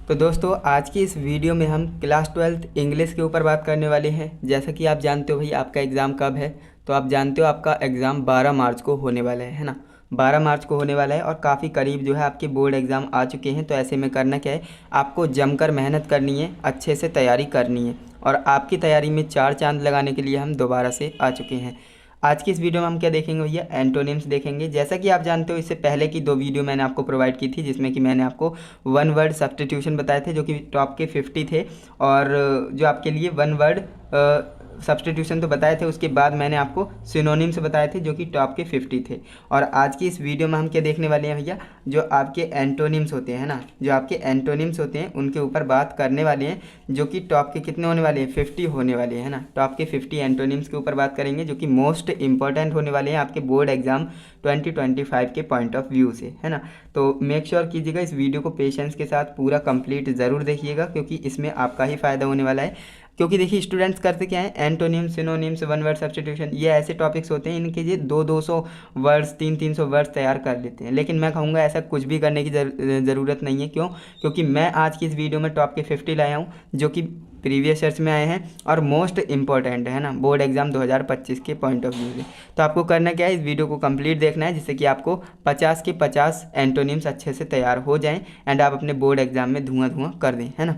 तो दोस्तों आज की इस वीडियो में हम क्लास 12th इंग्लिश के ऊपर बात करने वाले हैं। जैसा कि आप जानते हो भाई आपका एग्ज़ाम कब है, तो आप जानते हो आपका एग्ज़ाम 12 मार्च को होने वाला है ना। 12 मार्च को होने वाला है और काफ़ी करीब जो है आपके बोर्ड एग्ज़ाम आ चुके हैं। तो ऐसे में करना क्या है, आपको जमकर मेहनत करनी है, अच्छे से तैयारी करनी है और आपकी तैयारी में 4 चांद लगाने के लिए हम दोबारा से आ चुके हैं। आज की इस वीडियो में हम क्या देखेंगे भैया, एंटोनिम्स देखेंगे। जैसा कि आप जानते हो इससे पहले की 2 वीडियो मैंने आपको प्रोवाइड की थी जिसमें कि मैंने आपको वन वर्ड सब्स्टिट्यूशन बताए थे जो कि टॉप के 50 थे, और जो आपके लिए वन वर्ड सब्स्टिट्यूशन तो बताए थे, उसके बाद मैंने आपको सिनोनिम्स बताए थे जो कि टॉप के 50 थे। और आज की इस वीडियो में हम क्या देखने वाले हैं भैया, जो आपके एंटोनिम्स होते हैं ना, जो आपके एंटोनिम्स होते हैं उनके ऊपर बात करने वाले हैं, जो कि टॉप के कितने होने वाले हैं, 50 होने वाले हैं ना। टॉप के 50 एंटोनिम्स के ऊपर बात करेंगे जो कि मोस्ट इंपॉर्टेंट होने वाले हैं आपके बोर्ड एग्जाम 2025 के पॉइंट ऑफ व्यू से, है ना। तो मेक श्योर कीजिएगा इस वीडियो को पेशेंस के साथ पूरा कंप्लीट ज़रूर देखिएगा, क्योंकि इसमें आपका ही फ़ायदा होने वाला है। क्योंकि देखिए स्टूडेंट्स करते क्या है, antonyms, synonyms, one word substitution, ये ऐसे टॉपिक्स होते हैं इनके ये 200 वर्ड्स 300 वर्ड्स तैयार कर लेते हैं। लेकिन मैं कहूँगा ऐसा कुछ भी करने की ज़रूरत नहीं है। क्यों? क्योंकि मैं आज की इस वीडियो में टॉप के 50 लाया हूँ जो कि प्रीवियस ईयर्स में आए हैं और मोस्ट इंपॉर्टेंट है ना बोर्ड एग्जाम 2025 के पॉइंट ऑफ व्यू से। तो आपको करना क्या है, इस वीडियो को कंप्लीट देखना है जिससे कि आपको 50 के 50 एंटोनिम्स अच्छे से तैयार हो जाएं एंड आप अपने बोर्ड एग्जाम में धुआं कर दें, है ना।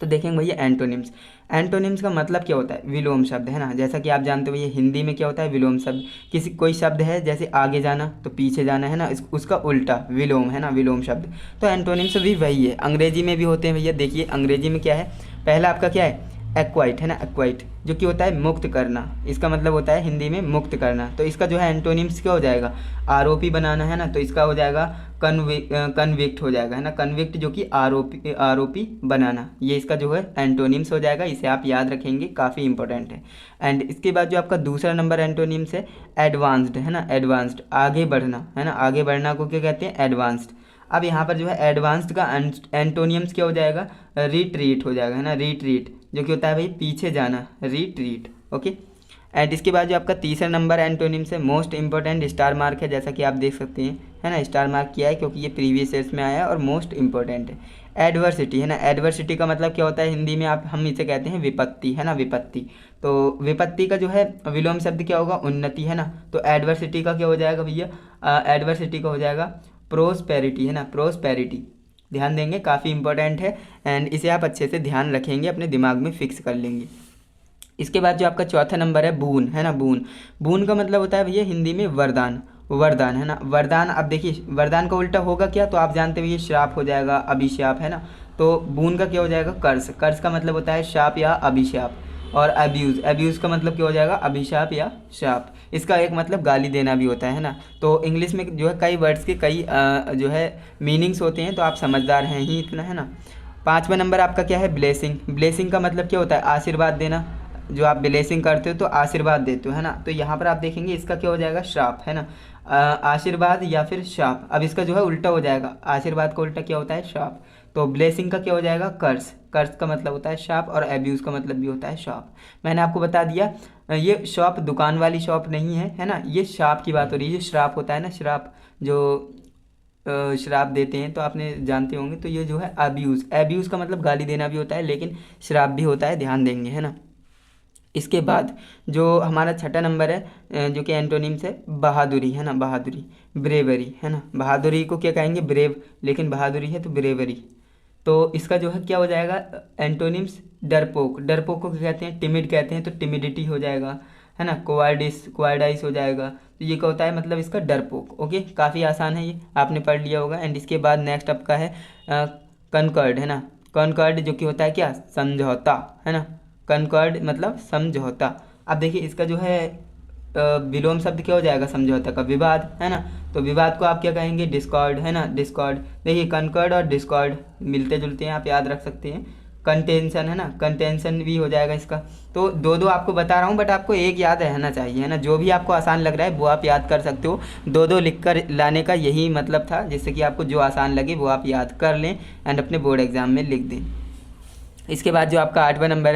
तो देखेंगे भैया एंटोनिम्स। एंटोनिम्स का मतलब क्या होता है, विलोम शब्द, है ना। जैसा कि आप जानते हो भैया हिंदी में क्या होता है, विलोम शब्द। किसी कोई शब्द है जैसे आगे जाना तो पीछे जाना, है ना, उसका उल्टा विलोम, है ना, विलोम शब्द। तो एंटोनिम्स भी वही है, अंग्रेजी में भी होते हैं भैया। देखिए अंग्रेजी में क्या है, पहला आपका क्या है, एक्वाइट, है ना, एक्वाइट जो कि होता है मुक्त करना। इसका मतलब होता है हिंदी में मुक्त करना। तो इसका जो है एंटोनिम्स क्या हो जाएगा, आरोपी बनाना, है ना। तो इसका हो जाएगा कन्विक्ट हो जाएगा, है ना, कन्विक्ट जो कि आरोपी बनाना, ये इसका जो है एंटोनिम्स हो जाएगा। इसे आप याद रखेंगे, काफ़ी इंपॉर्टेंट है। एंड इसके बाद जो आपका दूसरा नंबर एंटोनिम्स है एडवांस्ड, है ना, एडवांस्ड आगे बढ़ना, है ना, आगे बढ़ना को क्या कहते हैं, एडवांस्ड। अब यहाँ पर जो है एडवांस्ड का एंटोनिम्स क्या हो जाएगा, रिट्रीट हो जाएगा, है ना, रिट्रीट जो कि होता है भाई पीछे जाना, रिट्रीट, ओके। एंड इसके बाद जो आपका तीसरा नंबर एंटोनिम्स है मोस्ट इंपॉर्टेंट, स्टार मार्क है, जैसा कि आप देख सकते हैं, है ना, स्टार मार्क किया है क्योंकि ये प्रीवियस ईयर्स में आया है और मोस्ट इंपॉर्टेंट है। एडवर्सिटी, है ना, एडवर्सिटी का मतलब क्या होता है हिंदी में, आप हम इसे कहते हैं विपत्ति, है ना, विपत्ति। तो विपत्ति का जो है विलोम शब्द क्या होगा, उन्नति, है ना। तो एडवर्सिटी का क्या हो जाएगा भैया, एडवर्सिटी का हो जाएगा प्रोस्पेरिटी, है ना, प्रोस्पेरिटी। ध्यान देंगे, काफ़ी इंपॉर्टेंट है एंड इसे आप अच्छे से ध्यान रखेंगे, अपने दिमाग में फिक्स कर लेंगे। इसके बाद जो आपका चौथा नंबर है बून, है ना, बून। बून का मतलब होता है भैया हिंदी में वरदान, वरदान, है ना, वरदान। अब देखिए वरदान का उल्टा होगा क्या, तो आप जानते हो ये श्राप हो जाएगा, अभिशाप, है ना। तो बून का क्या हो जाएगा, कर्ज। कर्ज का मतलब होता है शाप या अभिशाप। और अब्यूज़, अब्यूज़ का मतलब क्या हो जाएगा, अभिशाप या शाप। इसका एक मतलब गाली देना भी होता है ना। तो इंग्लिश में जो है कई वर्ड्स के कई जो है मीनिंग्स होते हैं, तो आप समझदार हैं ही इतना, है ना। पाँचवा नंबर आपका क्या है, ब्लेसिंग। ब्लेसिंग का मतलब क्या होता है, आशीर्वाद देना। जो आप ब्लेसिंग करते हो तो आशीर्वाद देते हो, है ना। तो यहाँ पर आप देखेंगे इसका क्या हो जाएगा, श्राप, है ना, आशीर्वाद या फिर शाप। अब इसका जो है उल्टा हो जाएगा, आशीर्वाद का उल्टा क्या होता है, शाप। तो ब्लेसिंग का क्या हो जाएगा, कर्ज। कर्ज का मतलब होता है शाप और एब्यूज़ का मतलब भी होता है शाप। मैंने आपको बता दिया ये शॉप दुकान वाली शॉप नहीं है, है ना, ये शाप की बात हो रही है। जो श्राप होता है ना, श्राप जो श्राप देते हैं तो आपने जानते होंगे। तो ये जो है अब्यूज़, एब्यूज़ का मतलब गाली देना भी होता है लेकिन श्राप भी होता है, ध्यान देंगे, है ना। इसके बाद जो हमारा छठा नंबर है जो कि एंटोनिम्स है बहादुरी, है ना, बहादुरी, ब्रेवरी, है ना। बहादुरी को क्या कहेंगे, ब्रेव, लेकिन बहादुरी है तो ब्रेवरी। तो इसका जो है क्या हो जाएगा एंटोनिम्स, डरपोक। डरपोक को क्या कहते हैं, टिमिड कहते हैं, तो टिमिडिटी हो जाएगा, है ना, कोवार्डिस, कोवार्डाइस हो जाएगा। तो ये क्या होता है, मतलब इसका डरपोक, ओके। काफ़ी आसान है, ये आपने पढ़ लिया होगा। एंड इसके बाद नेक्स्ट आपका है कनकर्ड, है ना, कनकर्ड जो कि होता है क्या, समझौता, है ना। कनकर्ड मतलब समझौता। अब देखिए इसका जो है विलोम शब्द क्या हो जाएगा, समझौता का विवाद, है ना। तो विवाद को आप क्या कहेंगे, डिस्कॉर्ड, है ना, डिस्कॉर्ड। देखिए कनकर्ड और डिस्कॉर्ड मिलते जुलते हैं, आप याद रख सकते हैं। कंटेंशन, है ना, कंटेंशन भी हो जाएगा इसका। तो दो दो आपको बता रहा हूँ बट आपको एक याद रहना चाहिए, है ना। जो भी आपको आसान लग रहा है वो आप याद कर सकते हो। दो दो लिख कर लाने का यही मतलब था, जिससे कि आपको जो आसान लगे वो आप याद कर लें एंड अपने बोर्ड एग्जाम में लिख दें। इसके बाद जो आपका आठवां नंबर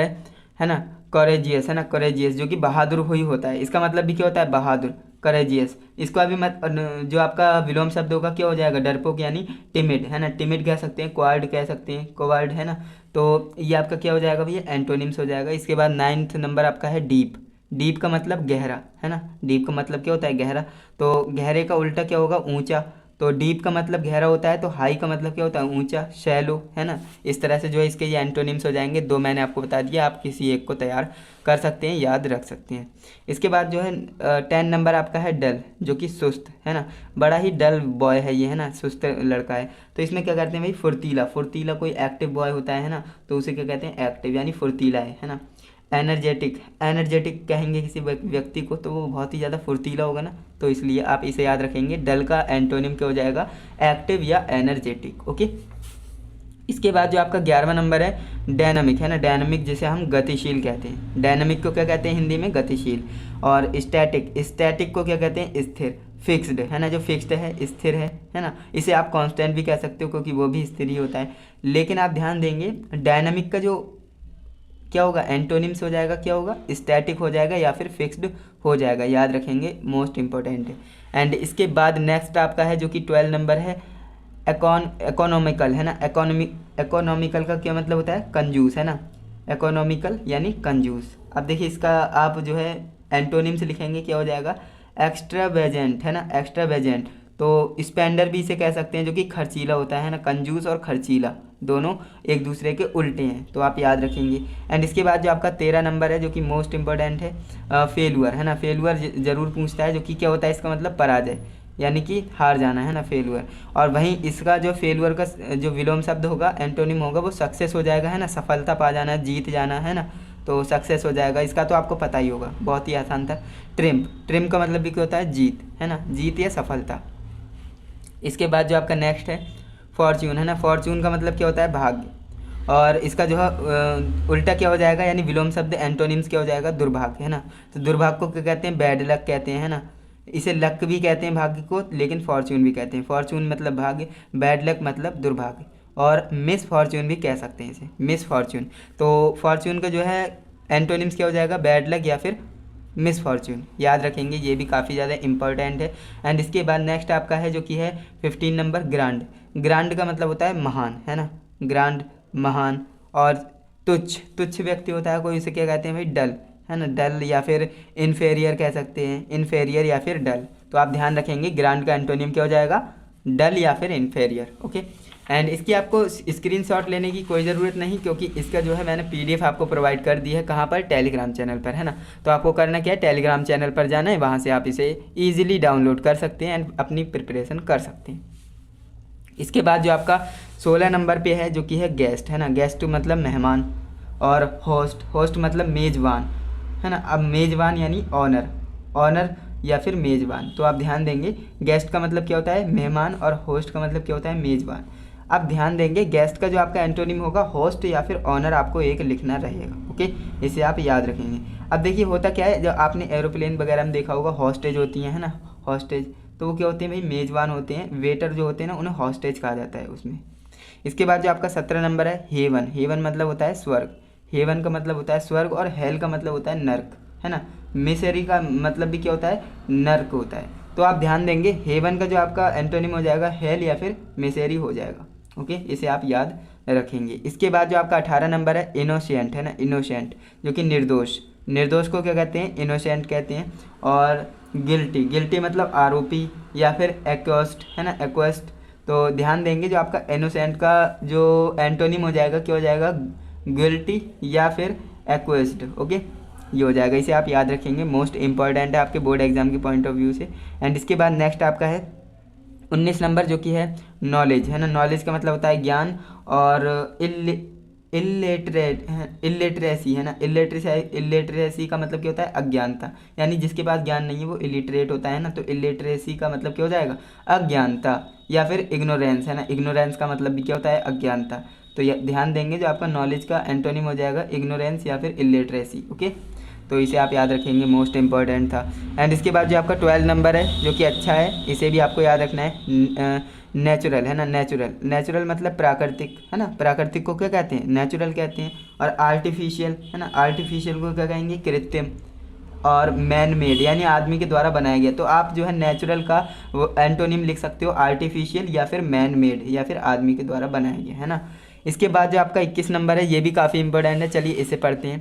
है ना, कॉरेजियस, है ना, कॉरेजियस जो कि बहादुर हुई होता है। इसका मतलब भी क्या होता है, बहादुर, करेजियस। इसको अभी मत जो आपका विलोम शब्द होगा क्या हो जाएगा, डरपोक यानी टिमिड, है ना, टिमिड कह सकते हैं, क्वार्ड कह सकते हैं, कोवार्ड, है ना। तो ये आपका क्या हो जाएगा भैया, एंटोनिम्स हो जाएगा। इसके बाद 9th नंबर आपका है डीप। डीप का मतलब गहरा, है ना, डीप का मतलब क्या होता है, गहरा। तो गहरे का उल्टा क्या होगा, ऊंचा। तो डीप का मतलब गहरा होता है, तो हाई का मतलब क्या होता है, ऊंचा, शैलो, है ना। इस तरह से जो है इसके ये एंटोनिम्स हो जाएंगे। दो मैंने आपको बता दिया, आप किसी एक को तैयार कर सकते हैं, याद रख सकते हैं। इसके बाद जो है 10 नंबर आपका है डल, जो कि सुस्त, है ना। बड़ा ही डल बॉय है ये, है ना, सुस्त लड़का है। तो इसमें क्या करते हैं भाई, फुर्तीला। फुर्तीला कोई एक्टिव बॉय होता है ना, तो उसे क्या कहते हैं, एक्टिव, यानी फुर्तीला है ना। एनर्जेटिक, एनर्जेटिक कहेंगे किसी व्यक्ति को तो वो बहुत ही ज़्यादा फुर्तीला होगा ना, तो इसलिए आप इसे याद रखेंगे। डल का एंटोनिम क्या हो जाएगा, एक्टिव या एनर्जेटिक। ओके। इसके बाद जो आपका 11वां नंबर है डायनामिक, है ना। डायनामिक जिसे हम गतिशील कहते हैं। डायनामिक को क्या कहते हैं हिंदी में, गतिशील। और स्टैटिक, स्टैटिक को क्या कहते हैं, स्थिर, फिक्स्ड, है ना। जो फिक्स्ड है, स्थिर है ना। इसे आप कांस्टेंट भी कह सकते हो क्योंकि वो भी स्थिर ही होता है। लेकिन आप ध्यान देंगे डायनामिक का जो क्या होगा, एंटोनिम्स हो जाएगा, क्या होगा, स्टैटिक हो जाएगा या फिर फिक्स्ड हो जाएगा, याद रखेंगे, मोस्ट इंपॉर्टेंट है। एंड इसके बाद नेक्स्ट आपका है जो कि 12 नंबर है इकोनॉमिकल, है ना। इकोनॉमिकल का क्या मतलब होता है, कंजूस, है ना। इकोनॉमिकल यानी कंजूस। अब देखिए इसका आप जो है एंटोनिम्स लिखेंगे, क्या हो जाएगा, एक्स्ट्रावेजेंट, है ना, एक्स्ट्रावेजेंट। तो स्पेंडर भी इसे कह सकते हैं, जो कि खर्चीला होता है ना। कंजूस और खर्चीला दोनों एक दूसरे के उल्टे हैं, तो आप याद रखेंगे। एंड इसके बाद जो आपका 13 नंबर है जो कि मोस्ट इंपॉर्टेंट है फेलुअर, है ना। फेलुअर जरूर पूछता है, जो कि क्या होता है, इसका मतलब पराजय, यानी कि हार जाना, है ना, फेलुअर। और वहीं इसका जो फेलुअर का जो विलोम शब्द होगा, एंटोनिम होगा, वो सक्सेस हो जाएगा, है ना। सफलता पा जाना, जीत जाना, है ना, तो सक्सेस हो जाएगा। इसका तो आपको पता ही होगा, बहुत ही आसान था। ट्रिम्प, ट्रिम्प का मतलब भी क्या होता है, जीत, है ना, जीत या सफलता। इसके बाद जो आपका नेक्स्ट है फॉर्च्यून, है ना। फॉर्च्यून का मतलब क्या होता है, भाग्य। और इसका जो है उल्टा क्या हो जाएगा, यानी विलोम शब्द एंटोनिम्स क्या हो जाएगा, दुर्भाग्य, है ना। तो दुर्भाग्य को क्या कहते हैं, बैड लक कहते हैं, है ना। इसे लक भी कहते हैं भाग्य को, लेकिन फॉर्च्यून भी कहते हैं। फॉर्च्यून मतलब भाग्य, बैड लक मतलब दुर्भाग्य, और मिस फॉर्च्यून भी कह सकते हैं इसे, मिस फॉर्च्यून। तो फॉर्च्यून का जो है एंटोनिम्स क्या हो जाएगा, बैड लक या फिर मिस फॉर्च्यून, याद रखेंगे, ये भी काफ़ी ज़्यादा इंपॉर्टेंट है। एंड इसके बाद नेक्स्ट आपका है जो कि है 15 नंबर ग्रांड। ग्रांड का मतलब होता है महान, है ना, ग्रांड, महान। और तुच्छ, तुच्छ व्यक्ति होता है कोई, उसे क्या कहते हैं भाई, डल, है ना, डल या फिर इन्फेरियर कह सकते हैं, इन्फेरियर या फिर डल। तो आप ध्यान रखेंगे ग्रांड का एंटोनियम क्या हो जाएगा, डल या फिर इन्फेरियर। ओके। एंड इसकी आपको स्क्रीनशॉट लेने की कोई ज़रूरत नहीं, क्योंकि इसका जो है मैंने पीडीएफ आपको प्रोवाइड कर दी है, कहाँ पर, टेलीग्राम चैनल पर, है ना। तो आपको करना क्या है, टेलीग्राम चैनल पर जाना है, वहाँ से आप इसे ईजिली डाउनलोड कर सकते हैं एंड अपनी प्रिपरेशन कर सकते हैं। इसके बाद जो आपका 16 नंबर पे है जो कि है गेस्ट, है ना। गेस्ट मतलब मेहमान। और होस्ट, होस्ट मतलब मेज़बान, है ना। अब मेज़बान यानी ऑनर, ऑनर या फिर मेज़बान। तो आप ध्यान देंगे गेस्ट का मतलब क्या होता है, मेहमान, और होस्ट का मतलब क्या होता है, मेज़बान। आप ध्यान देंगे गेस्ट का जो आपका एंटोनिम होगा होस्ट या फिर ऑनर, आपको एक लिखना रहेगा। ओके, इसे आप याद रखेंगे। अब देखिए होता क्या है, जो आपने एरोप्लेन वगैरह में देखा होगा, हॉस्टेज होती हैं, है ना, हॉस्टेज। तो वो क्या होते हैं भाई, मेज़बान होते हैं। वेटर जो होते हैं ना, उन्हें हॉस्टेज कहा जाता है उसमें। इसके बाद जो आपका 17 नंबर है हेवन। हेवन मतलब होता है स्वर्ग। हेवन का मतलब होता है स्वर्ग, और हेल का मतलब होता है नर्क, है ना। मिसेरी का मतलब भी क्या होता है, नर्क होता है। तो आप ध्यान देंगे हेवन का जो आपका एंटोनिम हो जाएगा हेल या फिर मिसेरी हो जाएगा। ओके, इसे आप याद रखेंगे। इसके बाद जो आपका 18 नंबर है इनोसेंट, है ना, इनोसेंट, जो कि निर्दोष। निर्दोष को क्या कहते हैं, इनोसेंट कहते हैं। और गिल्टी, गिल्टी मतलब आरोपी या फिर एक्वेस्ट, है ना, एक्वेस्ट। तो ध्यान देंगे जो आपका इनोसेंट का जो एंटोनिम हो जाएगा क्या हो जाएगा, गिल्टी या फिर एक्वेस्ड। ओके, ये हो जाएगा, इसे आप याद रखेंगे, मोस्ट इंपॉर्टेंट है आपके बोर्ड एग्जाम के पॉइंट ऑफ व्यू से। एंड इसके बाद नेक्स्ट आपका है 19 नंबर जो कि है नॉलेज, है ना। नॉलेज का मतलब होता है ज्ञान। और इलिटरेसी, है ना, इलिटरेसी का मतलब क्या होता है, अज्ञानता। यानी जिसके पास ज्ञान नहीं है वो इलिटरेट होता है ना। तो इलिटरेसी का मतलब क्या हो जाएगा, अज्ञानता या फिर इग्नोरेंस, है ना। इग्नोरेंस का मतलब भी क्या होता है, अज्ञानता। तो ये ध्यान देंगे जो आपका नॉलेज का एंटोनिम हो जाएगा इग्नोरेंस या फिर इलिटरेसी। ओके, तो इसे आप याद रखेंगे, मोस्ट इंपॉर्टेंट था। एंड इसके बाद जो आपका 12 नंबर है जो कि अच्छा है, इसे भी आपको याद रखना है, नेचुरल, है ना। नेचुरल, नेचुरल मतलब प्राकृतिक, है ना। प्राकृतिक को क्या कहते हैं, नेचुरल कहते हैं। और आर्टिफिशियल, है ना, आर्टिफिशियल को क्या कहेंगे, कृत्रिम। और मैन मेड यानी आदमी के द्वारा बनाया गया। तो आप जो है नेचुरल का वो एंटोनिम लिख सकते हो आर्टिफिशियल या फिर मैन मेड या फिर आदमी के द्वारा बनाया गया, है ना। इसके बाद जो आपका 21 नंबर है ये भी काफ़ी इंपॉर्टेंट है, चलिए इसे पढ़ते हैं।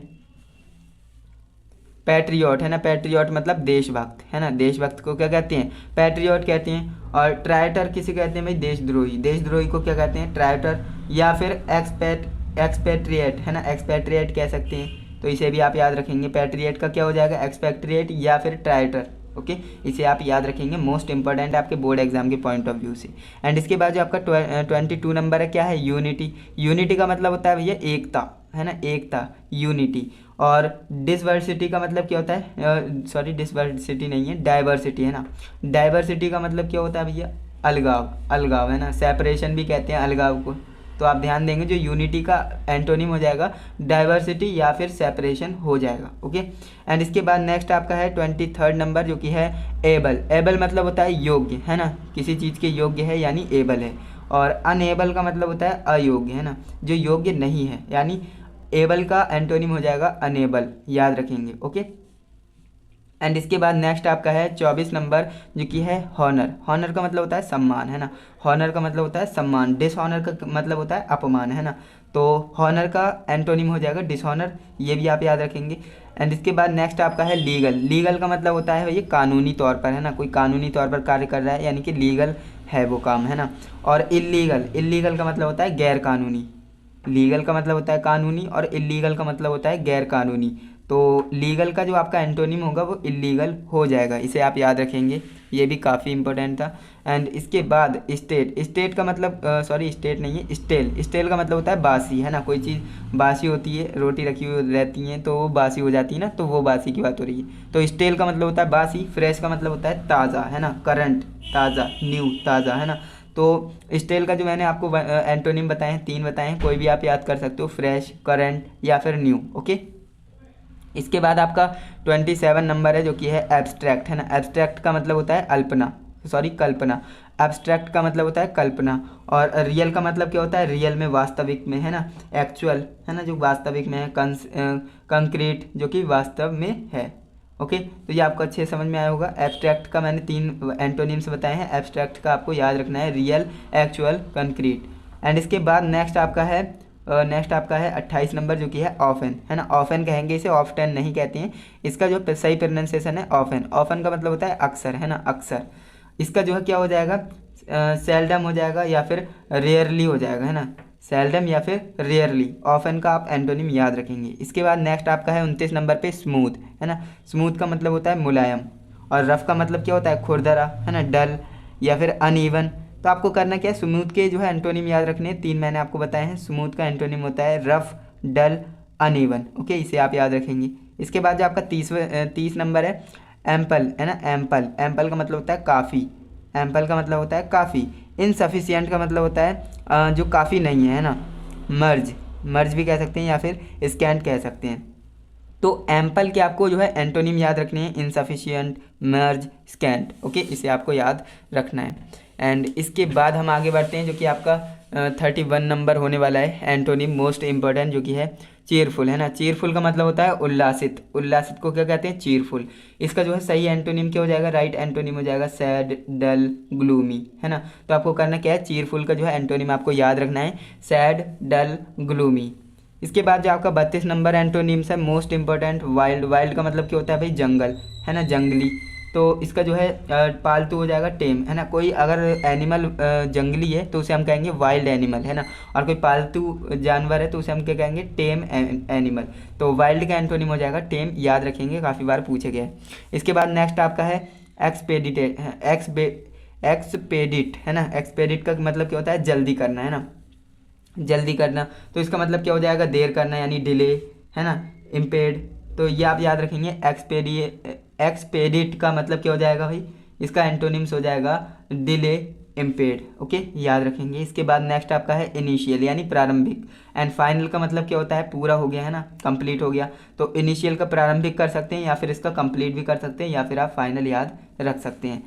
पैट्रियट है ना, पैट्रियट मतलब देशभक्त, है ना। देशभक्त को क्या कहते हैं, पैट्रियट कहते हैं। और ट्राइटर किसे कहते हैं भाई, देशद्रोही। देशद्रोही को क्या कहते हैं, ट्राइटर या फिर एक्सपेट्रिएट, है ना, एक्सपेट्रिएट कह सकते हैं। तो इसे भी आप याद रखेंगे, पैट्रियट का क्या हो जाएगा, एक्सपेट्रिएट या फिर ट्राइटर। ओके, इसे आप याद रखेंगे, मोस्ट इंपॉर्टेंट है आपके बोर्ड एग्जाम के पॉइंट ऑफ व्यू से। एंड इसके बाद जो आपका 22 नंबर है क्या है, यूनिटी। यूनिटी का मतलब होता है भैया एकता, है ना, एकता, यूनिटी। और डिसवर्सिटी का मतलब क्या होता है, सॉरी डिसवर्सिटी नहीं है, डाइवर्सिटी, है ना। डाइवर्सिटी का मतलब क्या होता है भैया, अलगाव, अलगाव, है ना, सेपरेशन भी कहते हैं अलगाव को। तो आप ध्यान देंगे जो यूनिटी का एंटोनिम हो जाएगा डाइवर्सिटी या फिर सेपरेशन हो जाएगा। ओके, एंड इसके बाद नेक्स्ट आपका है 23 नंबर जो कि है एबल। एबल मतलब होता है योग्य, है ना, किसी चीज़ के योग्य है यानी एबल है। और अनएबल का मतलब होता है अयोग्य, है ना, जो योग्य नहीं है, यानी एबल का एंटोनिम हो जाएगा अनेबल, याद रखेंगे। ओके, एंड इसके बाद नेक्स्ट आपका है 24 नंबर जो कि है हॉनर। हॉनर का मतलब होता है सम्मान, है ना, हॉनर का मतलब होता है सम्मान। डिसऑनर का मतलब होता है अपमान, है ना। तो हॉनर का एंटोनिम हो जाएगा डिसऑनर, ये भी आप याद रखेंगे। एंड इसके बाद नेक्स्ट आपका है लीगल। लीगल का मतलब होता है ये कानूनी तौर पर, है ना, कोई कानूनी तौर पर कार्य कर रहा है यानी कि लीगल है वो काम, है ना। और इल्लीगल, इल्लीगल का मतलब होता है गैर कानूनी। लीगल का मतलब होता है कानूनी और इल्लीगल का मतलब होता है गैर कानूनी। तो लीगल का जो आपका एंटोनिम होगा वो इल्लीगल हो जाएगा, इसे आप याद रखेंगे, ये भी काफ़ी इंपॉर्टेंट था। एंड इसके बाद स्टेट। स्टेट का मतलब सॉरी स्टेट नहीं है, स्टेल। स्टेल का मतलब होता है बासी, है ना, कोई चीज़ बासी होती है, रोटी रखी हुई रहती हैं तो वो बासी हो जाती है ना, तो वो बासी की बात हो रही है। तो स्टेल का मतलब होता है बासी। फ्रेश का मतलब होता है ताज़ा, है ना, करंट, ताज़ा, न्यू, ताज़ा, है ना। तो स्टेल का जो मैंने आपको एंटोनिम बताए हैं, 3 बताए हैं, कोई भी आप याद कर सकते हो, फ्रेश, करंट या फिर न्यू। ओके, इसके बाद आपका 27 नंबर है जो कि है एब्स्ट्रैक्ट, है ना। एब्स्ट्रैक्ट का मतलब होता है अल्पना, सॉरी कल्पना। एब्स्ट्रैक्ट का मतलब होता है कल्पना। और रियल का मतलब क्या होता है, रियल में, वास्तविक में, है ना, एक्चुअल, है ना, जो वास्तविक में है। कंक्रीट जो कि वास्तव में है। ओके, तो ये आपको अच्छे समझ में आया होगा। एब्स्ट्रैक्ट का मैंने 3 एंटोनिम्स बताए हैं, एब्स्ट्रैक्ट का आपको याद रखना है रियल, एक्चुअल, कंक्रीट। एंड इसके बाद नेक्स्ट आपका है 28 नंबर जो कि है ऑफन, है ना। ऑफन कहेंगे इसे, ऑफ्टन नहीं कहते हैं। इसका जो सही प्रोनाउंसिएशन है ऑफन। ऑफन का मतलब होता है अक्सर, है ना, अक्सर। इसका जो है क्या हो जाएगा, सेल्डम हो जाएगा या फिर रेयरली हो जाएगा, है ना, सेल्डम या फिर रेयरली। ऑफन का आप एंटोनिम याद रखेंगे। इसके बाद नेक्स्ट आपका है 29 नंबर पे स्मूथ, है ना। स्मूथ का मतलब होता है मुलायम। और रफ का मतलब क्या होता है, खुरदरा, है ना, डल या फिर अनइवन। तो आपको करना क्या है, स्मूथ के जो है एंटोनिम याद रखने हैं, 3 मैंने आपको बताए हैं। स्मूथ का एंटोनिम होता है रफ, डल, अनइवन। ओके, इसे आप याद रखेंगे। इसके बाद जो आपका 30 नंबर है एम्पल, है ना, एम्पल। एम्पल का मतलब होता है काफ़ी। एम्पल का मतलब होता है काफ़ी। इनसफिशिएंट का मतलब होता है जो काफ़ी नहीं है ना। मर्ज, मर्ज भी कह सकते हैं या फिर स्कैंट कह सकते हैं। तो एम्पल के आपको जो है एंटोनिम याद रखने हैं, इनसफिशिएंट, मर्ज, स्कैंट। ओके, इसे आपको याद रखना है। एंड इसके बाद हम आगे बढ़ते हैं जो कि आपका 31 नंबर होने वाला है एंटोनिम, मोस्ट इंपॉर्टेंट, जो कि है चीयरफुल, है ना। चीयरफुल का मतलब होता है उल्लासित। उल्लासित को क्या कहते हैं, चीयरफुल। इसका जो है सही एंटोनिम क्या हो जाएगा, राइट एंटोनिम हो जाएगा सैड, डल, ग्लूमी, है ना। तो आपको करना क्या है, चीयरफुल का जो है एंटोनिम आपको याद रखना है सैड, डल, ग्लूमी। इसके बाद जो आपका 32 नंबर एंटोनिम्स है, मोस्ट इंपॉर्टेंट, वाइल्ड। वाइल्ड का मतलब क्या होता है भाई, जंगल, है ना, जंगली। तो इसका जो है पालतू हो जाएगा टेम, है ना। कोई अगर एनिमल जंगली है तो उसे हम कहेंगे वाइल्ड एनिमल, है ना। और कोई पालतू जानवर है तो उसे हम क्या कहेंगे, टेम एनिमल। तो वाइल्ड का एंटोनिम हो जाएगा टेम, याद रखेंगे, काफ़ी बार पूछे गए। इसके बाद नेक्स्ट आपका है एक्सपेडिटेड, एक्सपेडिट, है ना। एक्सपेडिट का मतलब क्या होता है, जल्दी करना, है ना, जल्दी करना। तो इसका मतलब क्या हो जाएगा, देर करना यानी डिले, है ना, इम्पेड। तो ये आप याद रखेंगे। एक्सपेडिट का मतलब क्या हो जाएगा भाई, इसका एंटोनिम्स हो जाएगा डिले, इम्पेड। ओके, याद रखेंगे। इसके बाद नेक्स्ट आपका है इनिशियल यानी प्रारंभिक। एंड फाइनल का मतलब क्या होता है, पूरा हो गया, है ना, कंप्लीट हो गया। तो इनिशियल का प्रारंभिक कर सकते हैं या फिर इसका कंप्लीट भी कर सकते हैं या फिर आप फाइनल याद रख सकते हैं।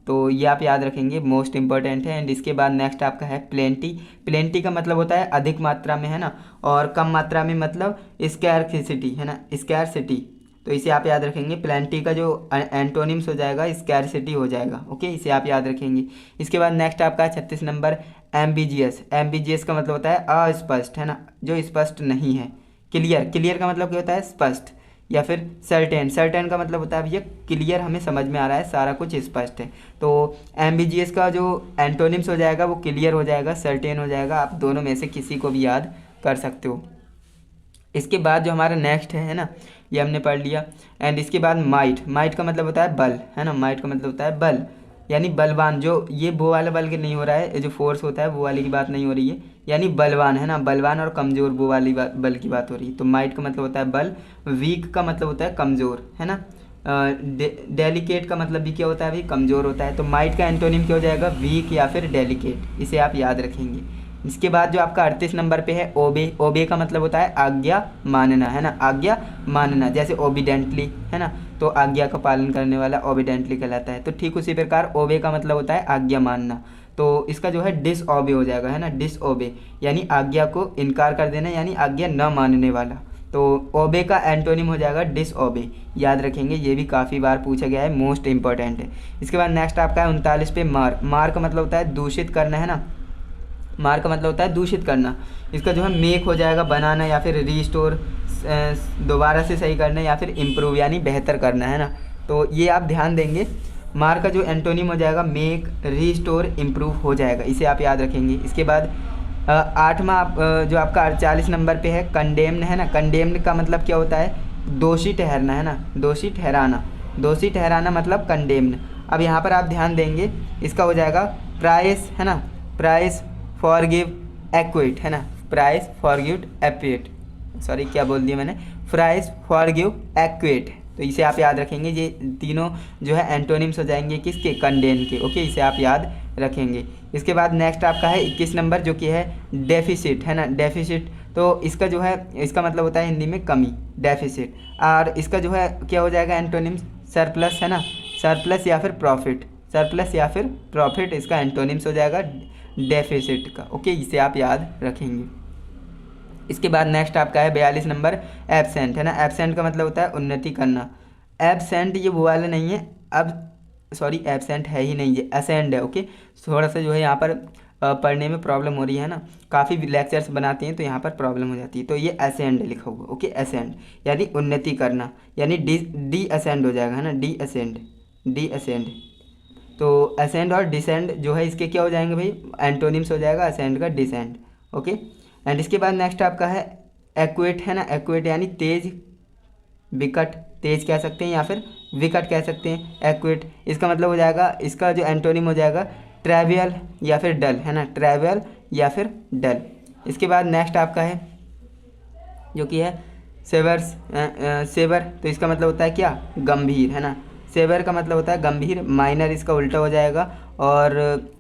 तो ये आप याद रखेंगे, मोस्ट इंपॉर्टेंट है। एंड इसके बाद नेक्स्ट आपका है प्लेंटी। प्लेंटी का मतलब होता है अधिक मात्रा में, है ना, और कम मात्रा में मतलब स्कैरसिटी, है ना, स्कैरसिटी। तो इसे आप याद रखेंगे। प्लेंटी का जो एंटोनिम्स हो जाएगा स्कैरसिटी हो जाएगा। ओके, इसे आप याद रखेंगे। इसके बाद नेक्स्ट आपका 36 नंबर एम्बिजियस। एम्बिजियस का मतलब होता है अस्पष्ट, है ना, जो स्पष्ट नहीं है। क्लियर, क्लियर का मतलब क्या होता है? स्पष्ट। या फिर सर्टेन, सर्टेन का मतलब होता है भैया क्लियर, हमें समझ में आ रहा है, सारा कुछ स्पष्ट है। तो एम्बिजियस का जो एंटोनिम्स हो जाएगा वो क्लियर हो जाएगा, सर्टेन हो जाएगा। आप दोनों में से किसी को भी याद कर सकते हो। इसके बाद जो हमारा नेक्स्ट है ना, ये हमने पढ़ लिया। एंड इसके बाद माइट। माइट का मतलब होता है बल, है ना, माइट का मतलब होता है बल, यानी बलवान। जो ये वो वाला बल के नहीं हो रहा है, जो फोर्स होता है वो वाली की बात नहीं हो रही है, यानी बलवान, है ना, बलवान और कमज़ोर वो वाली बल की बात हो रही है। तो माइट का मतलब होता है बल। वीक का मतलब होता है कमज़ोर, है ना। डेलिकेट का मतलब भी क्या होता है भाई? कमज़ोर होता है। तो माइट का एंटोनिम क्या हो जाएगा? वीक या फिर डेलिकेट। इसे आप याद रखेंगे। इसके बाद जो आपका 38 नंबर पे है ओबे। ओबे का मतलब होता है आज्ञा मानना, है ना, आज्ञा मानना। जैसे ओबिडेंटली, है ना, तो आज्ञा का पालन करने वाला ओबिडेंटली कहलाता है। तो ठीक उसी प्रकार ओबे का मतलब होता है आज्ञा मानना। तो इसका जो है डिसओबे हो जाएगा, है ना, डिसओबे यानी आज्ञा को इनकार कर देना, यानी आज्ञा न मानने वाला। तो ओबे का एंटोनिम हो जाएगा डिसओबे। याद रखेंगे, ये भी काफ़ी बार पूछा गया है, मोस्ट इंपॉर्टेंट है। इसके बाद नेक्स्ट आपका है 39 पे मार। मार का मतलब होता है दूषित करना, है ना, मार का मतलब होता है दूषित करना। इसका जो है मेक हो जाएगा बनाना, या फिर रीस्टोर दोबारा से सही करना, या फिर इम्प्रूव यानी बेहतर करना, है ना। तो ये आप ध्यान देंगे, मार का जो एंटोनिम हो जाएगा मेक, रीस्टोर, इम्प्रूव हो जाएगा। इसे आप याद रखेंगे। इसके बाद आठवां जो आपका 48 नंबर पे है कंडेम्न, है ना। कंडेम्न का मतलब क्या होता है? दोषी ठहरना, है ना, दोषी ठहराना। दोषी ठहराना मतलब कंडेम्न। अब यहाँ पर आप ध्यान देंगे, इसका हो जाएगा प्राइस, है ना, प्राइस फॉरगिव एक्विट, है ना, प्राइस फॉरगिव एक्विट, सॉरी क्या बोल दिया मैंने, प्राइस फॉरगिव एक्विट। तो इसे आप याद रखेंगे। ये तीनों जो है एंटोनिम्स हो जाएंगे किसके? कंडेन के। ओके, इसे आप याद रखेंगे। इसके बाद नेक्स्ट आपका है 21 नंबर, जो कि है डेफिसिट, है ना, डेफिसिट। तो इसका जो है, इसका मतलब होता है हिंदी में कमी, डेफिसिट। और इसका जो है क्या हो जाएगा एंटोनिम्स? सरप्लस, है ना, सरप्लस या फिर प्रॉफिट, सरप्लस या फिर प्रॉफिट इसका एंटोनिम्स हो जाएगा डेफिसिट का। ओके, इसे आप याद रखेंगे। इसके बाद नेक्स्ट आपका है 42 नंबर एब्सेंट, है ना। एब्सेंट का मतलब होता है उन्नति करना। एब्सेंट ये वो वाला नहीं है, अब सॉरी एब्सेंट है ही नहीं, ये असेंड है। ओके, थोड़ा सा जो है यहाँ पर पढ़ने में प्रॉब्लम हो रही है ना, काफ़ी लेक्चर्स बनाते हैं तो यहाँ पर प्रॉब्लम हो जाती है। तो ये असेंड लिखा हुआ। ओके, असेंड यानी उन्नति करना, यानी डी असेंड हो जाएगा, है ना, डी असेंड, डी असेंड। तो असेंड और डिसेंड जो है इसके क्या हो जाएंगे भाई? एंटोनिम्स हो जाएगा असेंड का डिसेंड। ओके, एंड इसके बाद नेक्स्ट आपका है एक्वेट, है ना। एक्वेट यानी तेज, विकट, तेज कह सकते हैं या फिर विकट कह सकते हैं। एक्वेट इसका मतलब हो जाएगा, इसका जो एंटोनिम हो जाएगा ट्रैवियल या फिर डल, है ना, ट्रैवियल या फिर डल। इसके बाद नेक्स्ट आपका है जो कि है सेवर्स, सेवर। तो इसका मतलब होता है क्या? गंभीर, है ना। सेवर का मतलब होता है गंभीर। माइनर इसका उल्टा हो जाएगा, और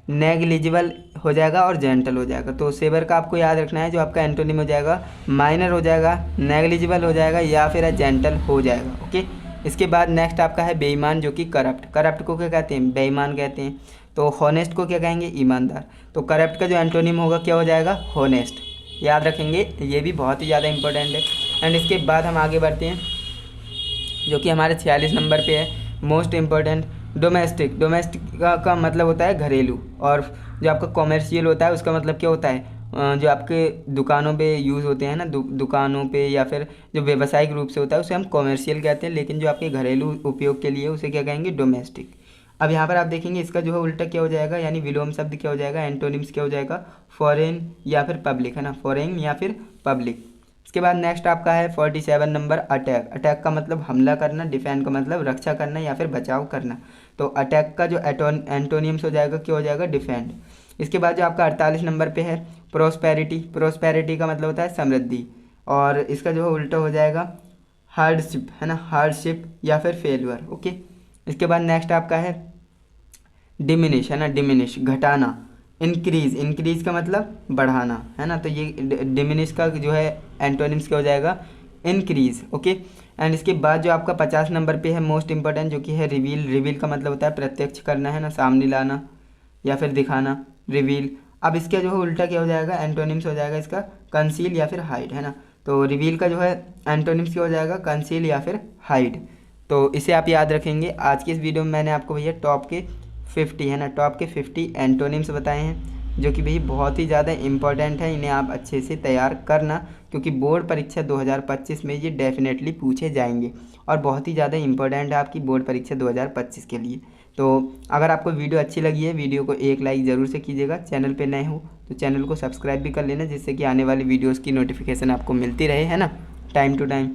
नेग्लिजिबल हो जाएगा, और जेंटल हो जाएगा। तो सेवर का आपको याद रखना है, जो आपका एंटोनिम हो जाएगा माइनर हो जाएगा, नेग्लिजिबल हो जाएगा, या फिर जेंटल हो जाएगा। ओके, इसके बाद नेक्स्ट आपका है बेईमान, जो कि करप्ट। करप्ट को क्या कहते हैं? बेईमान कहते हैं। तो हॉनेस्ट को क्या कहेंगे? ईमानदार। तो करप्ट का जो एंटोनिम होगा क्या हो जाएगा? हॉनेस्ट। याद रखेंगे, ये भी बहुत ही ज़्यादा इंपॉर्टेंट है। एंड इसके बाद हम आगे बढ़ते हैं, जो कि हमारे 46 नंबर पे है, मोस्ट इम्पॉर्टेंट, डोमेस्टिक। डोमेस्टिक का मतलब होता है घरेलू, और जो आपका कॉमर्शियल होता है उसका मतलब क्या होता है? जो आपके दुकानों पे यूज़ होते हैं ना, दुकानों पे, या फिर जो व्यावसायिक रूप से होता है उसे हम कॉमर्शियल कहते हैं, लेकिन जो आपके घरेलू उपयोग के लिए उसे क्या कहेंगे? डोमेस्टिक। अब यहाँ पर आप देखेंगे इसका जो है उल्टा क्या हो जाएगा, यानी विलोम शब्द क्या हो जाएगा? एंटोनिम्स क्या हो जाएगा? फॉरेन या फिर पब्लिक, है ना, फॉरेन या फिर पब्लिक। इसके बाद नेक्स्ट आपका है 47 नंबर अटैक। अटैक का मतलब हमला करना, डिफेंड का मतलब रक्षा करना या फिर बचाव करना। तो अटैक का जो एंटोनियम्स हो जाएगा क्या हो जाएगा? डिफेंड। इसके बाद जो आपका 48 नंबर पे है प्रोस्पेरिटी। प्रोस्पेरिटी का मतलब होता है समृद्धि, और इसका जो है उल्टा हो जाएगा हार्डशिप, है ना, हार्डशिप या फिर फेलुअर। ओके, इसके बाद नेक्स्ट आपका है डिमिनिश, है ना, डिमिनिश घटाना। इंक्रीज, इंक्रीज का मतलब बढ़ाना, है ना। तो ये डिमिनिश का जो है एंटोनिम्स क्या हो जाएगा? इंक्रीज। ओके, एंड इसके बाद जो आपका 50 नंबर पे है मोस्ट इंपॉर्टेंट, जो कि है रिवील। रिवील का मतलब होता है प्रत्यक्ष करना, है ना, सामने लाना या फिर दिखाना, रिवील। अब इसका जो है उल्टा क्या हो जाएगा? एंटोनिम्स हो जाएगा इसका कंसील या फिर हाइड, है ना। तो रिवील का जो है एंटोनिम्स क्या हो जाएगा, कंसील या फिर हाइड। तो इसे आप याद रखेंगे। आज की इस वीडियो में मैंने आपको भैया टॉप के 50 है ना, टॉप के 50 एंटोनिम्स बताए हैं, जो कि भैया बहुत ही ज़्यादा इंपॉर्टेंट है। इन्हें आप अच्छे से तैयार करना, क्योंकि बोर्ड परीक्षा 2025 में ये डेफिनेटली पूछे जाएंगे और बहुत ही ज़्यादा इंपॉर्टेंट है आपकी बोर्ड परीक्षा 2025 के लिए। तो अगर आपको वीडियो अच्छी लगी है, वीडियो को एक लाइक ज़रूर से कीजिएगा। चैनल पे नए हो तो चैनल को सब्सक्राइब भी कर लेना, जिससे कि आने वाली वीडियोस की नोटिफिकेशन आपको मिलती रहे, है ना, टाइम टू टाइम।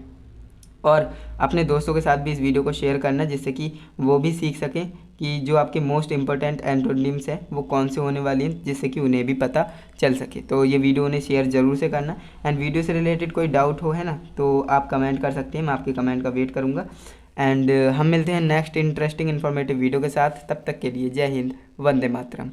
और अपने दोस्तों के साथ भी इस वीडियो को शेयर करना, जिससे कि वो भी सीख सकें कि जो आपके मोस्ट इंपॉर्टेंट एंटोनिम्स हैं वो कौन से होने वाली हैं, जिससे कि उन्हें भी पता चल सके। तो ये वीडियो उन्हें शेयर ज़रूर से करना। एंड वीडियो से रिलेटेड कोई डाउट हो, है ना, तो आप कमेंट कर सकते हैं, मैं आपके कमेंट का वेट करूँगा। एंड हम मिलते हैं नेक्स्ट इंटरेस्टिंग इन्फॉर्मेटिव वीडियो के साथ। तब तक के लिए जय हिंद, वंदे मातरम।